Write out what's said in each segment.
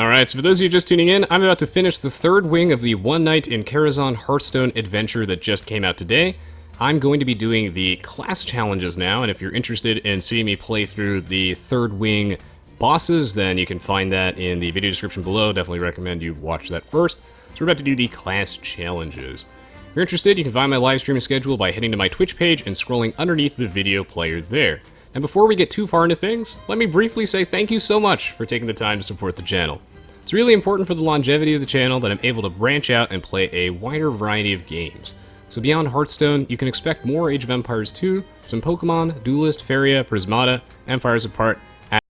Alright, so for those of you just tuning in, I'm about to finish the third wing of the One Night in Karazhan Hearthstone adventure that just came out today. I'm going to be doing the class challenges now, and if you're interested in seeing me play through the third wing bosses, then you can find that in the video description below. Definitely recommend you watch that first. So we're about to do the class challenges. If you're interested, you can find my live streaming schedule by heading to my Twitch page and scrolling underneath the video player there. And before we get too far into things, let me briefly say thank you so much for taking the time to support the channel. It's really important for the longevity of the channel that I'm able to branch out and play a wider variety of games. So beyond Hearthstone, you can expect more Age of Empires 2, some Pokemon, Duelist, Feria, Prismata, Empires Apart,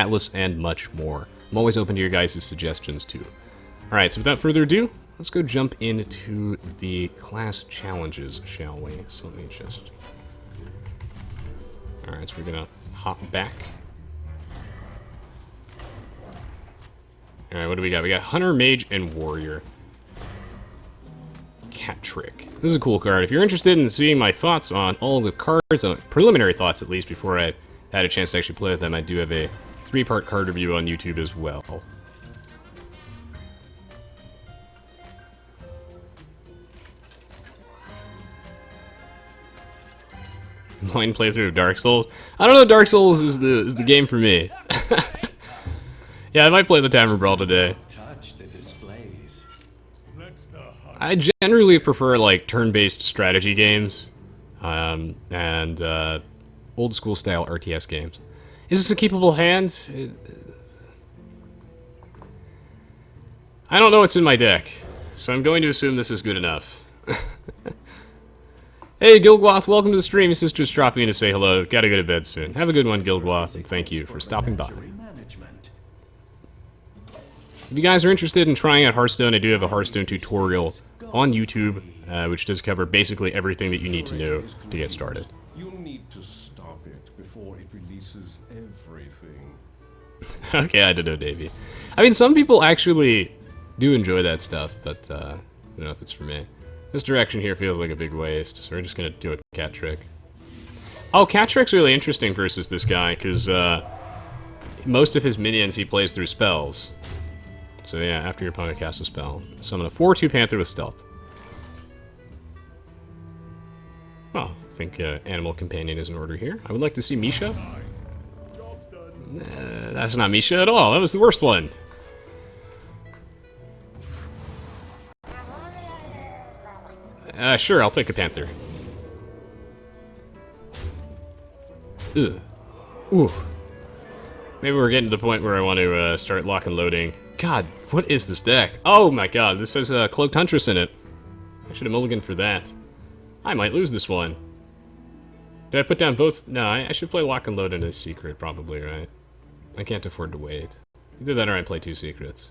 Atlas, and much more. I'm always open to your guys' suggestions too. Alright, so without further ado, let's go jump into the class challenges, shall we? So let me just... Alright, so we're gonna hop back. Alright, what do we got? We got Hunter, Mage, and Warrior. Cat Trick. This is a cool card. If you're interested in seeing my thoughts on all the cards, preliminary thoughts at least, before I had a chance to actually play with them, I do have a 3-part card review on YouTube as well. Blind playthrough of Dark Souls. I don't know. Dark Souls is the game for me. Yeah, I might play the Timer Brawl today. I generally prefer like turn-based strategy games, and old school style RTS games. Is this a keepable hand? I don't know what's in my deck, so I'm going to assume this is good enough. Hey, Gilgwath, welcome to the stream. This is just dropping in to say hello. Gotta go to bed soon. Have a good one, Gilgwath, and thank you for stopping by. If you guys are interested in trying out Hearthstone, I do have a Hearthstone tutorial on YouTube, which does cover basically everything that you need to know to get started. You'll need to stop it before it releases everything. Okay, I don't know, Davey. I mean, some people actually do enjoy that stuff, but I don't know if it's for me. This direction here feels like a big waste, so we're just gonna do a Cat Trick. Oh, Cat Trick's really interesting versus this guy, because most of his minions he plays through spells. So yeah, after your opponent casts a spell, summon a 4/2 Panther with Stealth. Well, I think Animal Companion is in order here. I would like to see Misha. That's not Misha at all. That was the worst one. Sure, I'll take a Panther. Ugh. Ooh. Maybe we're getting to the point where I want to start lock and loading. God, what is this deck? Oh my god, this has a Cloaked Huntress in it. I should have mulliganed for that. I might lose this one. Did I put down both? No, I should play lock and load in a secret, probably, right? I can't afford to wait. Either that or I play 2 secrets.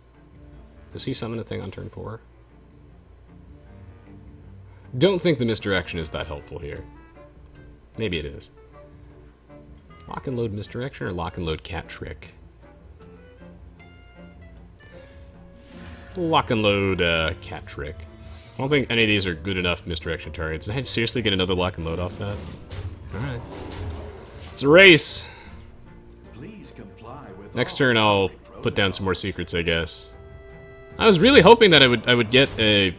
Does he summon a thing on turn 4? Don't think the misdirection is that helpful here. Maybe it is. Lock and load misdirection or lock and load Cat Trick? Lock and load Cat Trick. I don't think any of these are good enough misdirection targets. Did I seriously get another lock and load off that? Alright. It's a race! Next turn I'll put down some more secrets, I guess. I was really hoping that I would get a...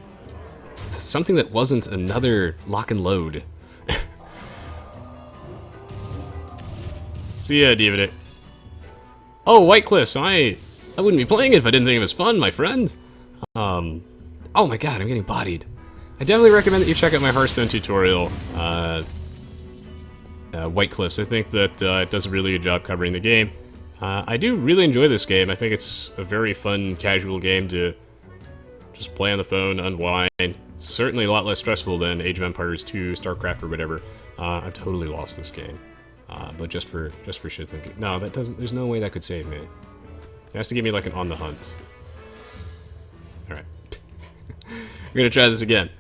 something that wasn't another lock and load. So yeah, David. Oh, White Cliffs. I wouldn't be playing it if I didn't think it was fun, my friend. Oh my god, I'm getting bodied. I definitely recommend that you check out my Hearthstone tutorial. White Cliffs. I think that it does a really good job covering the game. I do really enjoy this game. I think it's a very fun, casual game to just play on the phone, unwind. It's certainly a lot less stressful than Age of Empires 2, StarCraft, or whatever. I've totally lost this game. But just for shit thinking. No, that doesn't. There's no way that could save me. It has to give me like an on the hunt. All right, we're gonna try this again.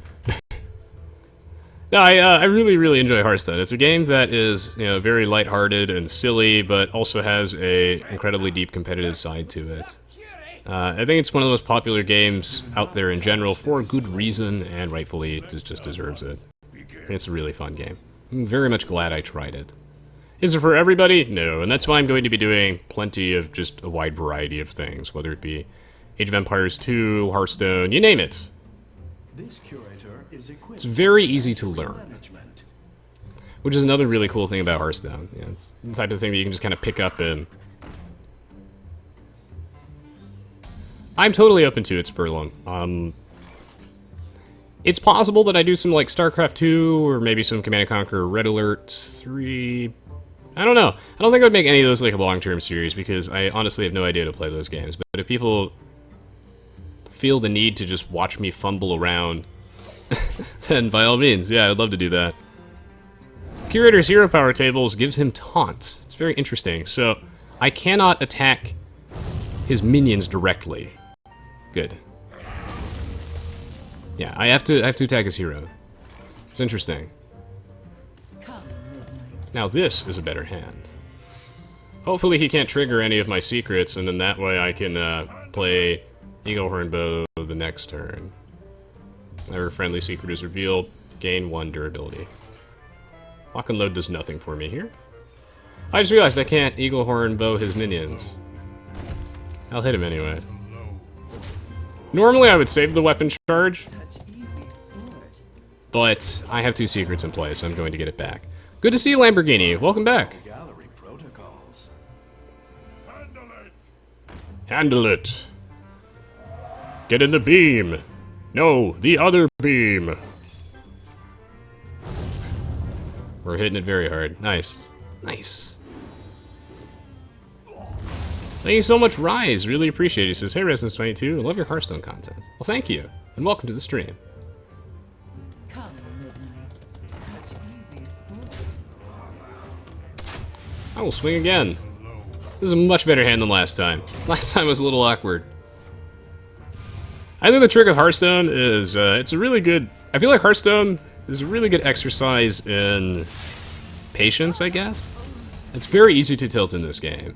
No, I really enjoy Hearthstone. It's a game that is, you know, very lighthearted and silly, but also has a incredibly deep competitive side to it. I think it's one of the most popular games out there in general for good reason, and rightfully it just deserves it. It's a really fun game. I'm very much glad I tried it. Is it for everybody? No, and that's why I'm going to be doing plenty of just a wide variety of things, whether it be Age of Empires 2, Hearthstone, you name it. This curator is equipped It's very easy to with learn, management. which is another really cool thing about Hearthstone. Yeah, it's the type of thing that you can just kind of pick up and... I'm totally open to it, Spurlum. It's possible that I do some, like, StarCraft 2, or maybe some Command & Conquer Red Alert 3... I don't know. I don't think I would make any of those, like, a long-term series, because I honestly have no idea how to play those games. But if people feel the need to just watch me fumble around, then by all means, yeah, I'd love to do that. Curator's Hero Power Tables gives him Taunt. It's very interesting. So, I cannot attack his minions directly. Good. Yeah, I have to attack his hero. It's interesting. Now this is a better hand. Hopefully he can't trigger any of my secrets, and then that way I can play Eaglehorn Bow the next turn. Whenever friendly secret is revealed, gain 1 durability. Lock and load does nothing for me here. I just realized I can't Eaglehorn Bow his minions. I'll hit him anyway. Normally I would save the weapon charge, but I have 2 secrets in play, so I'm going to get it back. Good to see you, Lamborghini. Welcome back. Gallery protocols. Handle it. Get in the beam. No, the other beam. We're hitting it very hard. Nice. Nice. Thank you so much, Rise. Really appreciate it. He says, hey, Resistance22, I love your Hearthstone content. Well, thank you, and welcome to the stream. I will swing again. This is a much better hand than last time. Last time was a little awkward. I think the trick with Hearthstone is, it's a really good... I feel like Hearthstone is a really good exercise in patience, I guess. It's very easy to tilt in this game.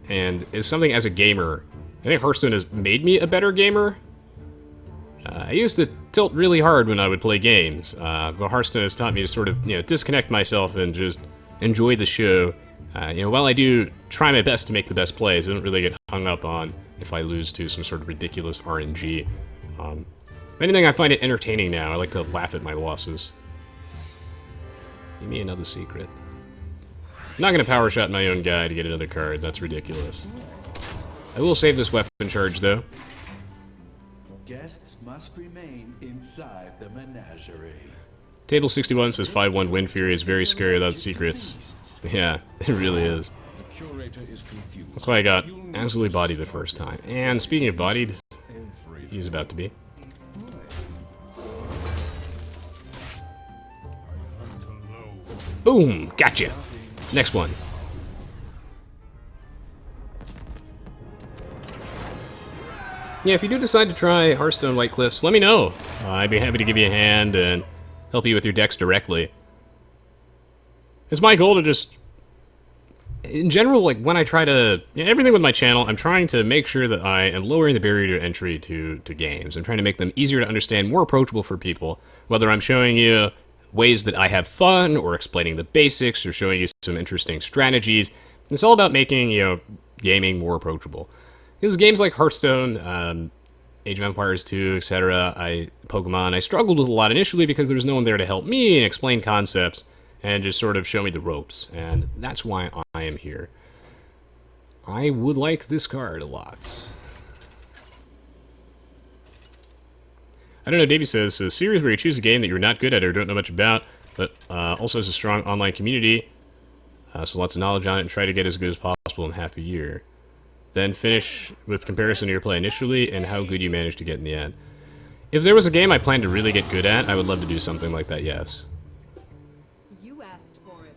And is something as a gamer, I think Hearthstone has made me a better gamer. I used to tilt really hard when I would play games, but Hearthstone has taught me to sort of, disconnect myself and just enjoy the show. While I do try my best to make the best plays, I don't really get hung up on if I lose to some sort of ridiculous RNG. If anything, I find it entertaining now. I like to laugh at my losses. Give me another secret. I'm not going to power shot my own guy to get another card. That's ridiculous. I will save this weapon charge, though. Guests must remain inside the menagerie. Table 61 says 5-1 Wind Fury is very scary without secrets. Yeah, it really is. The curator is confused. That's why I got absolutely bodied the first time. And speaking of bodied, he's about to be. Boom! Gotcha! Next one. Yeah, if you do decide to try Hearthstone White Cliffs, let me know. I'd be happy to give you a hand and help you with your decks directly. It's my goal to just... In general, like, when I try to... everything with my channel, I'm trying to make sure that I am lowering the barrier to entry to games. I'm trying to make them easier to understand, more approachable for people. Whether I'm showing you ways that I have fun, or explaining the basics, or showing you some interesting strategies. It's all about making, gaming more approachable. Because games like Hearthstone, Age of Empires 2, etc., Pokemon, I struggled with a lot initially because there was no one there to help me and explain concepts, and just sort of show me the ropes, and that's why I am here. I would like this card a lot. I don't know, Davey says, a series where you choose a game that you're not good at or don't know much about, but also has a strong online community, so lots of knowledge on it, and try to get as good as possible in half a year. Then finish with comparison to your play initially, and how good you managed to get in the end. If there was a game I planned to really get good at, I would love to do something like that, yes.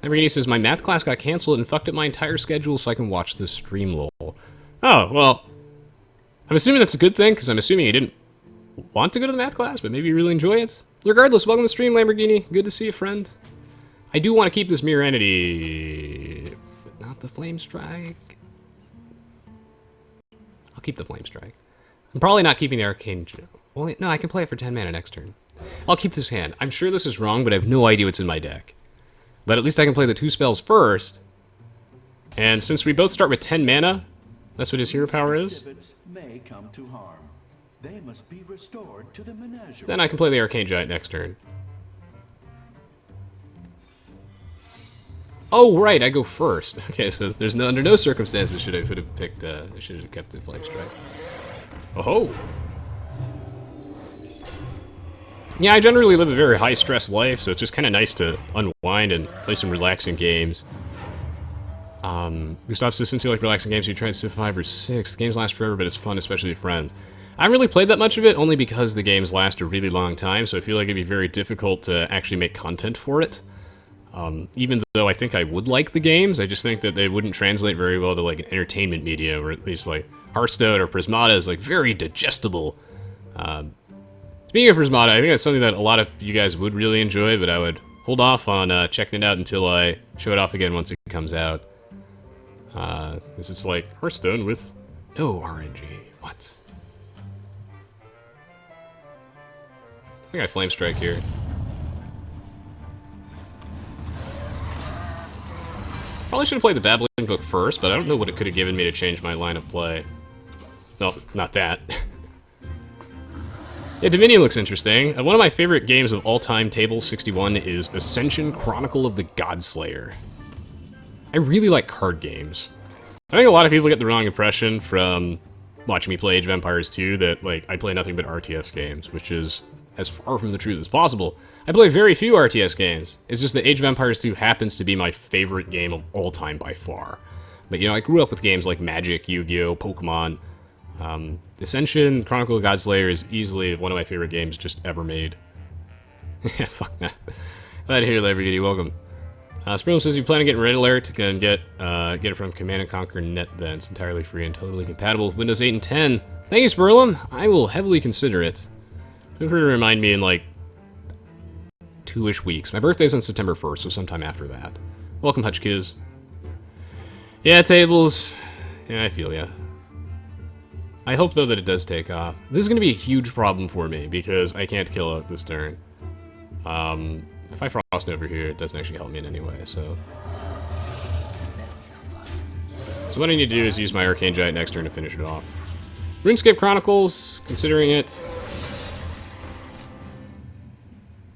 Lamborghini says, my math class got canceled and fucked up my entire schedule so I can watch this stream, lol. Oh, well, I'm assuming that's a good thing, because I'm assuming you didn't want to go to the math class, but maybe you really enjoy it. Regardless, welcome to the stream, Lamborghini. Good to see you, friend. I do want to keep this Mirror Entity, but not the Flame Strike. I'll keep the Flame Strike. I'm probably not keeping the Arcane Druid. Well, no, I can play it for 10 mana next turn. I'll keep this hand. I'm sure this is wrong, but I have no idea what's in my deck. But at least I can play the 2 spells first. And since we both start with 10 mana, That's what his hero power is? Exhibits may come to harm. They must be restored to the menagerie. Then I can play the Arcane Giant next turn. Oh, right, I go first. Okay, so there's no, under no circumstances should I have picked, I should have kept the Flame Strike. Oh-ho! Yeah, I generally live a very high-stress life, so it's just kind of nice to unwind and play some relaxing games. Gustav says, since you like relaxing games, you tried Civ 5 or 6. The games last forever, but it's fun, especially with friends. I haven't really played that much of it, only because the games last a really long time, so I feel like it'd be very difficult to actually make content for it. Even though I think I would like the games, I just think that they wouldn't translate very well to, like, an entertainment media, or at least, like, Hearthstone or Prismata is, like, very digestible. Speaking of Prismata, I think that's something that a lot of you guys would really enjoy, but I would hold off on checking it out until I show it off again once it comes out. Because it's like Hearthstone with no RNG. What? I think I Flame Strike here. Probably should have played the Babbling Book first, but I don't know what it could have given me to change my line of play. No, not that. Yeah, Dominion looks interesting. One of my favorite games of all time, Table 61, is Ascension Chronicle of the Godslayer. I really like card games. I think a lot of people get the wrong impression from watching me play Age of Empires 2 that, like, I play nothing but RTS games, which is as far from the truth as possible. I play very few RTS games. It's just that Age of Empires 2 happens to be my favorite game of all time by far. But, you know, I grew up with games like Magic, Yu-Gi-Oh!, Pokemon. Ascension Chronicle of Godslayer is easily one of my favorite games just ever made. Yeah, fuck that. Glad to hear that, everybody. Welcome. Springland says you plan on getting Red Alert and get it from Command & Conquer Net then. It's entirely free and totally compatible with Windows 8 and 10. Thank you, Spurlum. I will heavily consider it. Feel free to remind me in, like, 2-ish weeks. My birthday's on September 1st, so sometime after that. Welcome, Hutchkiz. Yeah, tables. Yeah, I feel ya. I hope, though, that it does take off. This is going to be a huge problem for me, because I can't kill it this turn. If I Frost over here, it doesn't actually help me in any way, so... So what I need to do is use my Arcane Giant next turn to finish it off. RuneScape Chronicles, considering it...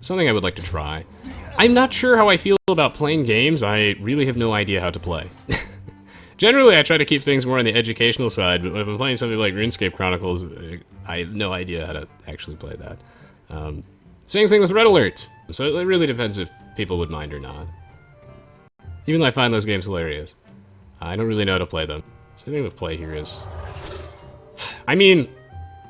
something I would like to try. I'm not sure how I feel about playing games. I really have no idea how to play. Generally, I try to keep things more on the educational side, but if I'm playing something like RuneScape Chronicles, I have no idea how to actually play that. Same thing with Red Alert, so it really depends if people would mind or not. Even though I find those games hilarious, I don't really know how to play them. So the thing with play here is... I mean,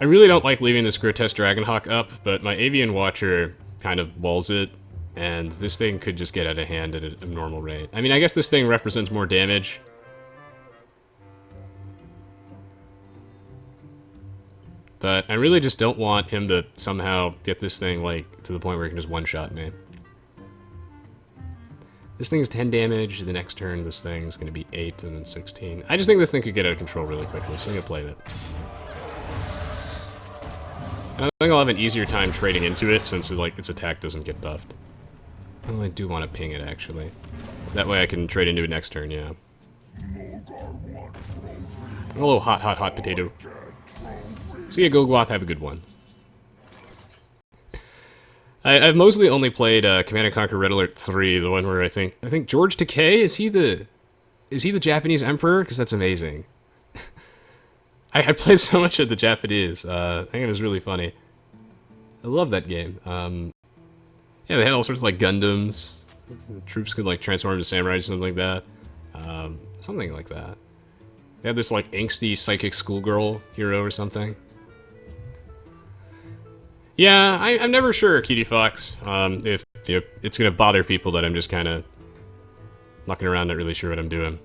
I really don't like leaving this Grotesque Dragonhawk up, but my Avian Watcher kind of walls it, and this thing could just get out of hand at a normal rate. I mean, I guess this thing represents more damage. But I really just don't want him to somehow get this thing, like, to the point where he can just one-shot me. This thing is 10 damage, the next turn this thing is going to be 8, and then 16. I just think this thing could get out of control really quickly, so I'm going to play that. And I think I'll have an easier time trading into it, since, like, its attack doesn't get buffed. Oh, I do want to ping it, actually. That way I can trade into it next turn, yeah. Hello, hot, hot, hot potato. See ya, Golgoth, have a good one. I've mostly only played Command & Conquer Red Alert 3, the one where I think George Takei, is he the Japanese emperor? Because that's amazing. I played so much of the Japanese. I think it was really funny. I love that game. Yeah, they had all sorts of, like, Gundams. The troops could, like, transform into samurais or something like that. Something like that. They had this, like, angsty psychic schoolgirl hero or something. Yeah, I'm never sure, Cutie Fox, if it's gonna bother people that I'm just kind of mucking around, not really sure what I'm doing.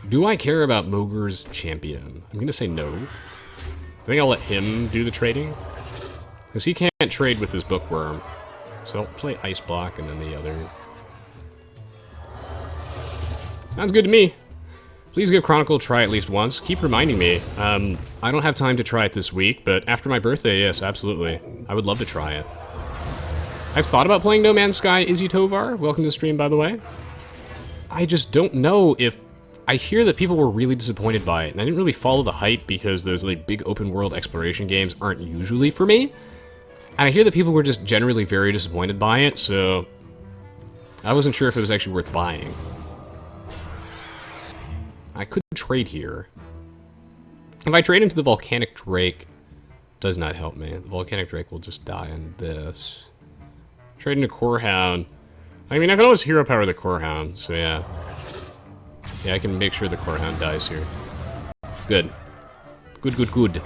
Do I care about Mogur's Champion? I'm gonna say no. I think I'll let him do the trading, because he can't trade with his Bookworm. So I'll play Ice Block and then the other. Sounds good to me. Please give Chronicle a try at least once. Keep reminding me. I don't have time to try it this week, but after my birthday, yes, absolutely. I would love to try it. I've thought about playing No Man's Sky, Izzy Tovar. Welcome to the stream, by the way. I just don't know if... I hear that people were really disappointed by it, and I didn't really follow the hype because those like big open world exploration games aren't usually for me. And I hear that people were just generally very disappointed by it, so I wasn't sure if it was actually worth buying. I could trade here. If I trade into the Volcanic Drake, does not help me. The Volcanic Drake will just die on this. Trade into Corehound. I mean, I can always hero power the Corehound, so yeah. Yeah, I can make sure the Corehound dies here. Good. Good, good, good.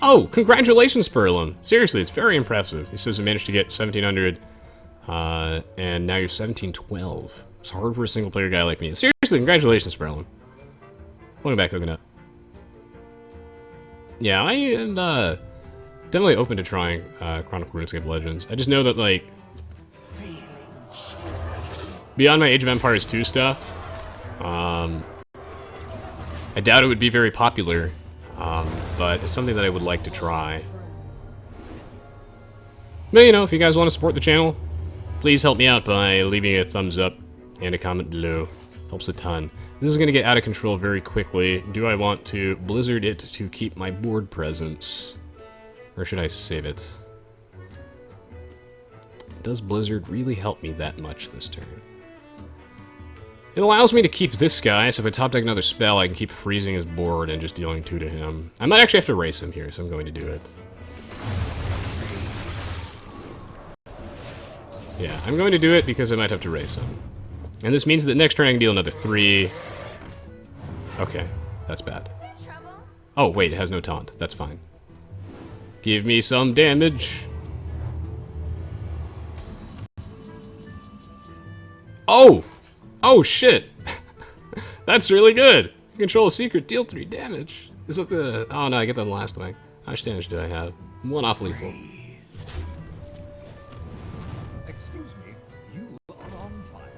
Oh, congratulations, Perlum. Seriously, it's very impressive. He says we managed to get 1700, and now you're 1712. It's hard for a single-player guy like me. Seriously, congratulations, Perlum. Welcome back, Coconut. Yeah, I am definitely open to trying Chronicle RuneScape Legends. I just know that, like, beyond my Age of Empires 2 stuff, I doubt it would be very popular, but it's something that I would like to try. But, you know, if you guys want to support the channel, please help me out by leaving a thumbs up and a comment below. Helps a ton. This is going to get out of control very quickly. Do I want to Blizzard it to keep my board presence? Or should I save it? Does Blizzard really help me that much this turn? It allows me to keep this guy, so if I top deck another spell, I can keep freezing his board and just dealing 2 to him. I might actually have to race him here, so I'm going to do it. Yeah, I'm going to do it because I might have to race him. And this means that next turn I can deal another 3. Okay, that's bad. Oh, wait, it has no taunt. That's fine. Give me some damage. Oh! Oh, shit! That's really good! You control a secret, deal 3 damage. Is it the... Oh, no, I get that in the last one. How much damage did I have? 1 off lethal. Excuse me, you are on fire.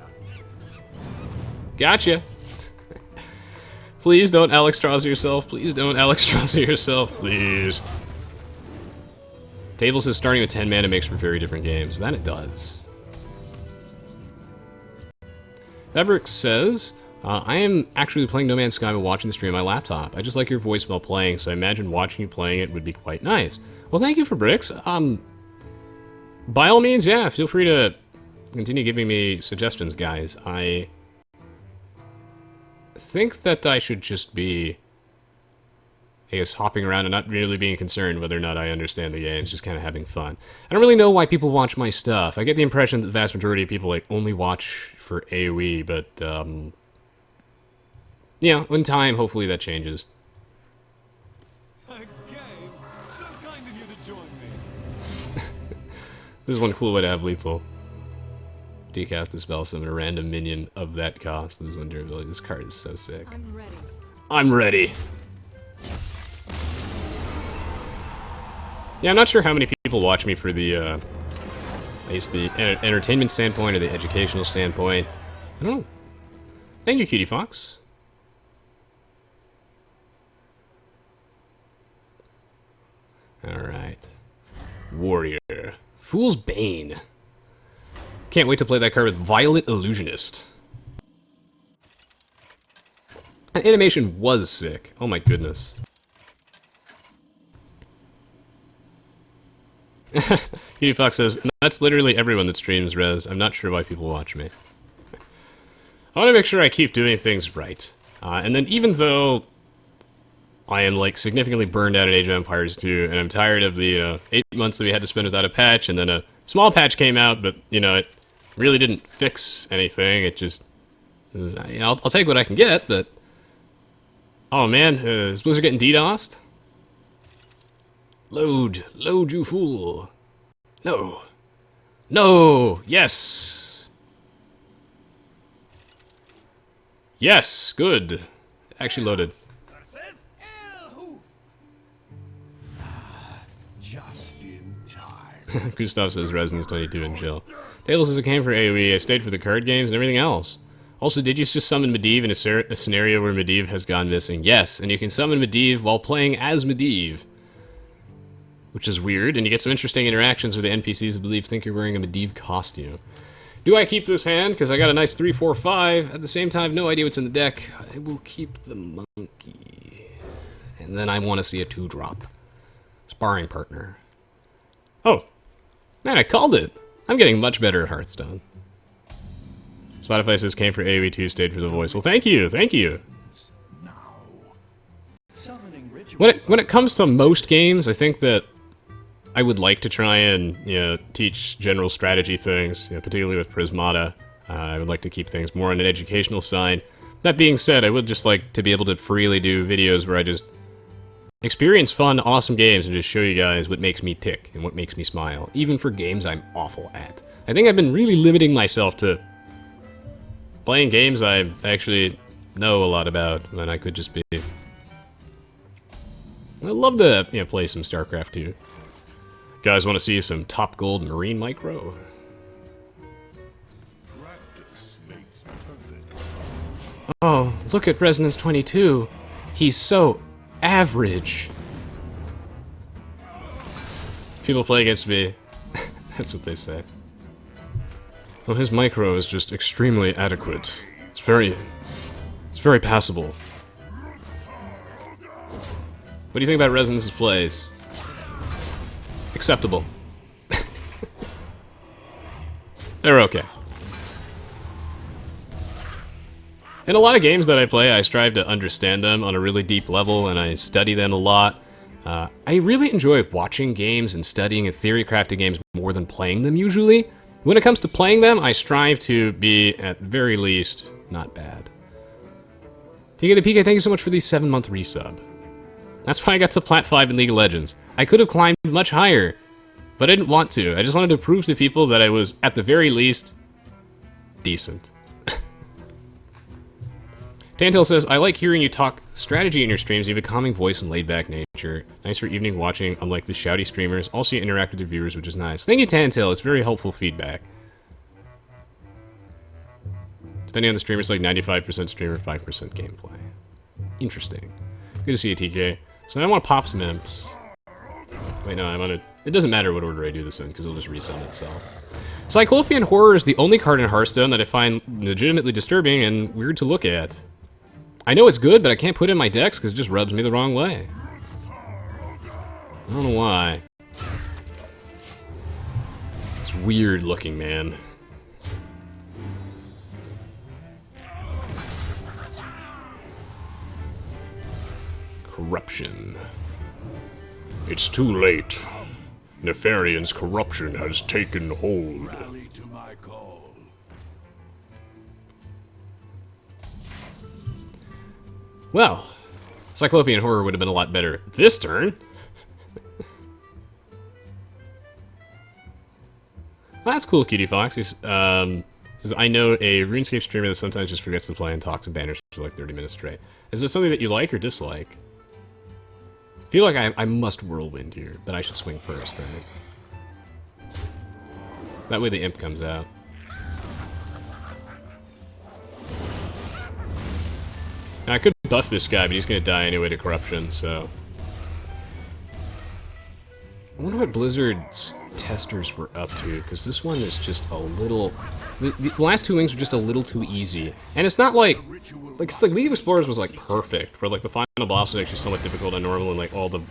Gotcha! Please don't Alex Strauss yourself. Please don't Alex Strauss yourself, please. Table says starting with 10 mana makes for very different games. That it does. Fabric says, I am actually playing No Man's Sky while watching the stream on my laptop. I just like your voice while playing, so I imagine watching you playing it would be quite nice. Well, thank you for Bricks. By all means, yeah, feel free to continue giving me suggestions, guys. I think that I should just be, I guess, hopping around and not really being concerned whether or not I understand the games, just kind of having fun. I don't really know why people watch my stuff. I get the impression that the vast majority of people, like, only watch for AoE, but, yeah, in time, hopefully that changes. Again, so kind of you to join me. This is one cool way to have lethal. Decast the spell, summon a random minion of that cost. This one durability. This card is so sick. I'm ready. I'm ready. Yeah, I'm not sure how many people watch me for the, at least the entertainment standpoint or the educational standpoint. I don't know. Thank you, Cutie Fox. Alright. Warrior. Fool's Bane. Can't wait to play that card with Violet Illusionist. That animation was sick. Oh my goodness. Cutie Fox says, that's literally everyone that streams Rez. I'm not sure why people watch me. I want to make sure I keep doing things right. And then even though I am, like, significantly burned out in Age of Empires 2, and I'm tired of the 8 months that we had to spend without a patch, and then a small patch came out, but, you know, it really didn't fix anything. It just... You know, I'll take what I can get, but... Oh, man, is Blizzard getting DDoSed? Load. Load, you fool. No. No! Yes! Yes! Good. Actually loaded. Illhoof. Just in time. Gustav says Residence 22 and chill. Tables says it came for AoE. I stayed for the card games and everything else. Also, did you just summon Medivh in a scenario where Medivh has gone missing? Yes, and you can summon Medivh while playing as Medivh. which is weird, and you get some interesting interactions with the NPCs who think you're wearing a Medivh costume. Do I keep this hand? Because I got a nice 3/4/5. At the same time, no idea what's in the deck. I will keep the monkey. And then I want to see a 2-drop. Sparring partner. Oh, man, I called it. I'm getting much better at Hearthstone. Spotify says came for AoE2, stayed for the voice. Well, thank you, thank you. When it comes to most games, I think that I would like to try and, teach general strategy things, particularly with Prismata. I would like to keep things more on an educational side. That being said, I would just like to be able to freely do videos where I just experience fun, awesome games and just show you guys what makes me tick and what makes me smile, even for games I'm awful at. I think I've been really limiting myself to playing games I actually know a lot about when I could just be... I'd love to, play some StarCraft 2. Guys want to see some top gold marine micro? Oh, look at Resonance 22. He's so average. People play against me. That's what they say. Well, his micro is just extremely adequate. It's very passable. What do you think about Resonance's plays? Acceptable. They're okay. In a lot of games that I play, I strive to understand them on a really deep level, and I study them a lot. I really enjoy watching games and studying and theory-crafting games more than playing them, usually. When it comes to playing them, I strive to be, at the very least, not bad. TK the PK, thank you so much for the 7-month resub. That's why I got to Plat 5 in League of Legends. I could have climbed much higher, but I didn't want to. I just wanted to prove to people that I was, at the very least, decent. Tantail says, I like hearing you talk strategy in your streams. You have a calming voice and laid-back nature. Nice for evening watching, unlike the shouty streamers. Also, you interact with your viewers, which is nice. Thank you, Tantail. It's very helpful feedback. Depending on the streamer, it's like 95% streamer, 5% gameplay. Interesting. Good to see you, TK. So now I want to pop some imps. Wait, no, I'm gonna... It doesn't matter what order I do this in, because it'll just resummon itself. Cyclopean Horror is the only card in Hearthstone that I find legitimately disturbing and weird to look at. I know it's good, but I can't put it in my decks because it just rubs me the wrong way. I don't know why. It's weird looking, man. Corruption. It's too late. Nefarian's corruption has taken hold. Well, Cyclopean Horror would have been a lot better this turn. Well, that's cool, Cutie Fox. He says, I know a RuneScape streamer that sometimes just forgets to play and talks and banners for like 30 minutes straight. Is this something that you like or dislike? I feel like I must whirlwind here, but I should swing first, right? That way the imp comes out. Now, I could buff this guy, but he's gonna die anyway to corruption, so... I wonder what Blizzard's testers were up to, because this one is just a little... The last two wings were just a little too easy. And it's not like... it's like League of Explorers was like perfect, where like the final boss was actually somewhat difficult on normal, and like all the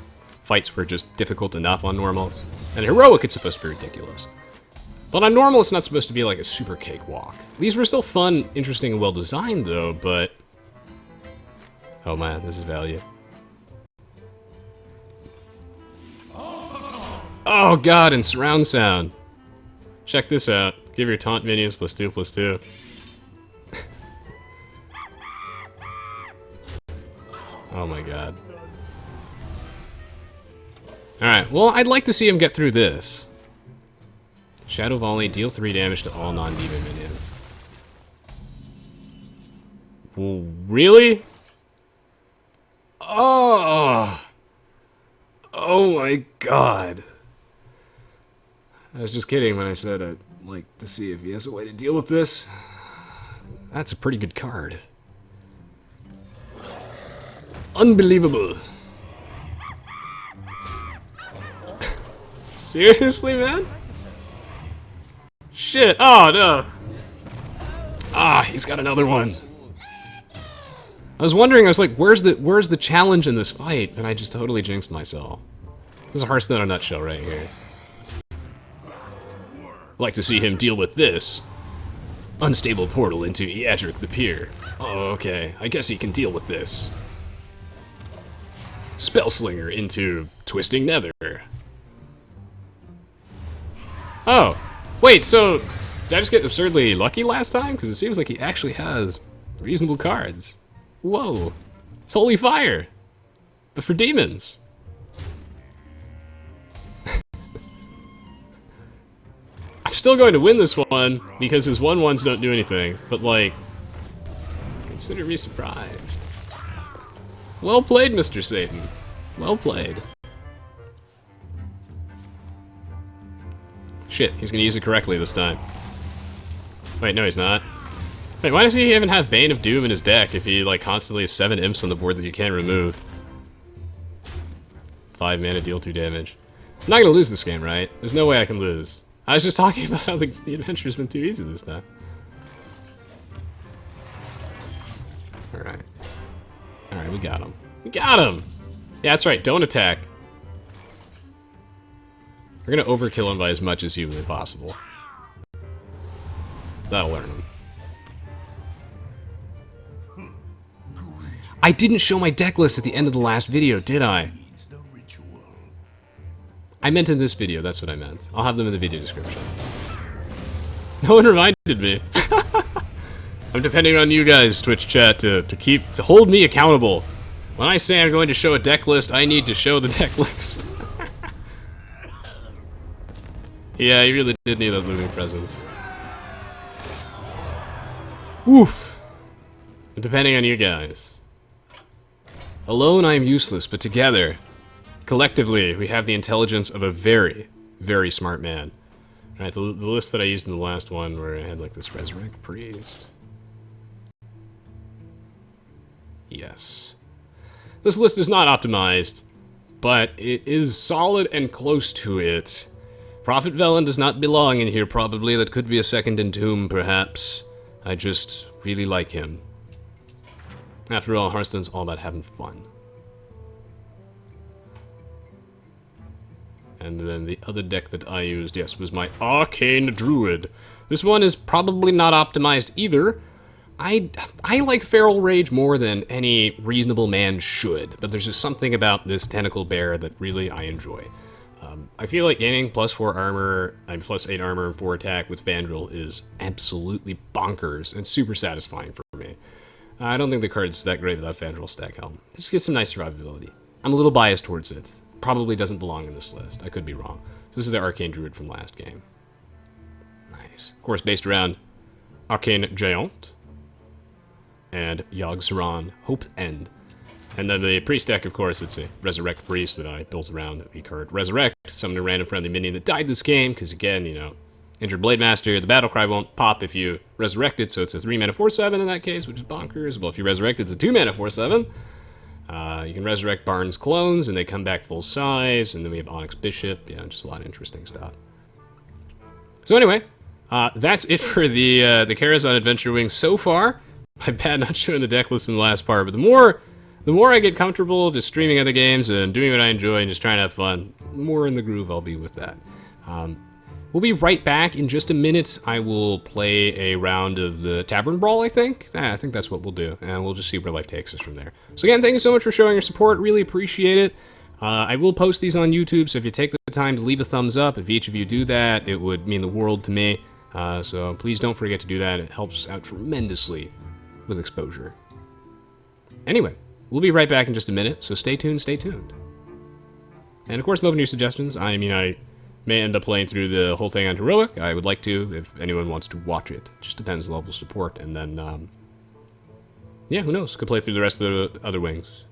fights were just difficult enough on normal. And heroic, it's supposed to be ridiculous. But on normal, it's not supposed to be like a super cakewalk. These were still fun, interesting, and well designed though, but... Oh man, this is value. Oh god, and surround sound. Check this out. Give your taunt minions +2/+2. Oh my god. Alright, well, I'd like to see him get through this. Shadow Volley, deal 3 damage to all non-demon minions. Well, really? Oh! Oh my god. I was just kidding when I said I'd like to see if he has a way to deal with this. That's a pretty good card. Unbelievable. Seriously, man? Shit. Oh, no. Ah, he's got another one. I was wondering, I was like, where's the challenge in this fight? And I just totally jinxed myself. This is a Hearthstone in a nutshell right here. I'd like to see him deal with this. Unstable portal into Eadric the Peer. Oh, okay. I guess he can deal with this. Spellslinger into Twisting Nether. Oh. Wait, so did I just get absurdly lucky last time? Because it seems like he actually has reasonable cards. Whoa. It's Holy Fire. But for demons. I'm still going to win this one because his 1/1s don't do anything. But, like, consider me surprised. Well played, Mr. Satan. Well played. Shit, he's gonna use it correctly this time. Wait, no he's not. Wait, why does he even have Bane of Doom in his deck if he, like, constantly has 7 imps on the board that you can't remove? 5 mana, deal 2 damage. I'm not gonna lose this game, right? There's no way I can lose. I was just talking about how the adventure's been too easy this time. Alright. Alright, we got him. We got him! Yeah, that's right, don't attack. We're gonna overkill him by as much as humanly possible. That'll learn him. I didn't show my deck list at the end of the last video, did I? I meant in this video, that's what I meant. I'll have them in the video description. No one reminded me. I'm depending on you guys, Twitch chat, to hold me accountable. When I say I'm going to show a deck list, I need to show the deck list. Yeah, you really did need those moving presents. Oof. I'm depending on you guys. Alone I am useless, but together, collectively, we have the intelligence of a very, very smart man. Alright, the list that I used in the last one where I had like this Resurrect Priest. Yes. This list is not optimized, but it is solid and close to it. Prophet Velen does not belong in here, probably. That could be a second Entomb, perhaps. I just really like him. After all, Hearthstone's all about having fun. And then the other deck that I used, yes, was my Arcane Druid. This one is probably not optimized either. I like Feral Rage more than any reasonable man should, but there's just something about this Tentacle Bear that really I enjoy. I feel like gaining +4 armor, and +8 armor and 4 attack with Vandrel is absolutely bonkers and super satisfying for me. I don't think the card's that great without Vandrel Stack Helm. It just gets some nice survivability. I'm a little biased towards it. Probably doesn't belong in this list. I could be wrong. So this is the Arcane Druid from last game. Nice. Of course, based around Arcane Giant and Yogg-Saron, Hope's End. And then the priest deck, of course, it's a Resurrect Priest that I built around the card Resurrect, summon a random friendly minion that died this game, because again, you know, Injured Blade Master, the battle cry won't pop if you resurrect it, so it's a 3 mana 4/7 in that case, which is bonkers. Well, if you resurrect it, it's a 2 mana 4/7. You can resurrect Barn's clones, and they come back full size, and then we have Onyx Bishop, yeah, just a lot of interesting stuff. So anyway, that's it for the Karazhan Adventure Wing so far. My bad not showing the deck list in the last part, but the more I get comfortable just streaming other games and doing what I enjoy and just trying to have fun, the more in the groove I'll be with that. We'll be right back in just a minute. I will play a round of the Tavern Brawl, I think. I think that's what we'll do, and we'll just see where life takes us from there. So again, thank you so much for showing your support. Really appreciate it. I will post these on YouTube, so if you take the time to leave a thumbs up, if each of you do that, it would mean the world to me. So please don't forget to do that. It helps out tremendously with exposure. Anyway, we'll be right back in just a minute, so stay tuned, stay tuned. And of course, I'm open to your suggestions. I mean, I may end up playing through the whole thing on Heroic. I would like to, if anyone wants to watch it. Just depends on the level of support. And then, yeah, who knows? Could play through the rest of the other wings.